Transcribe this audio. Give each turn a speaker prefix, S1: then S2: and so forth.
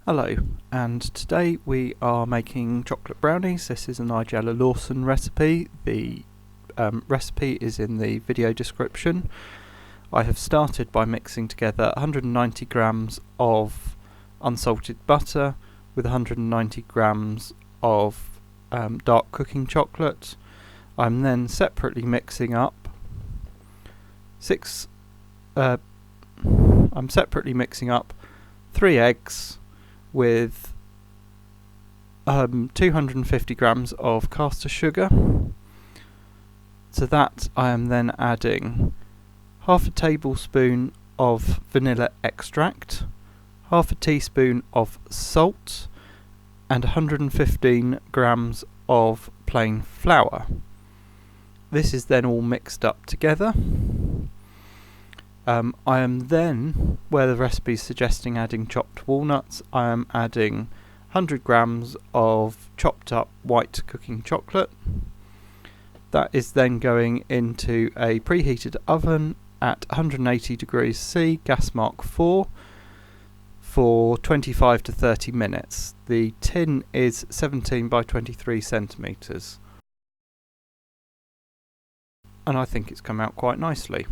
S1: Hello, and today we are making chocolate brownies. This is a Nigella Lawson recipe. The recipe is in the video description. I have started by mixing together 190 grams of unsalted butter with 190 grams of dark cooking chocolate. I'm then separately mixing up 3 eggs with 250 grams of caster sugar. To that I am then adding half a tablespoon of vanilla extract, half a teaspoon of salt, and 115 grams of plain flour. This is then all mixed up together. I am then, where the recipe is suggesting adding chopped walnuts, I am adding 100 grams of chopped up white cooking chocolate. That is then going into a preheated oven at 180 degrees C, gas mark 4, for 25 to 30 minutes. The tin is 17 by 23 centimetres. And I think it's come out quite nicely.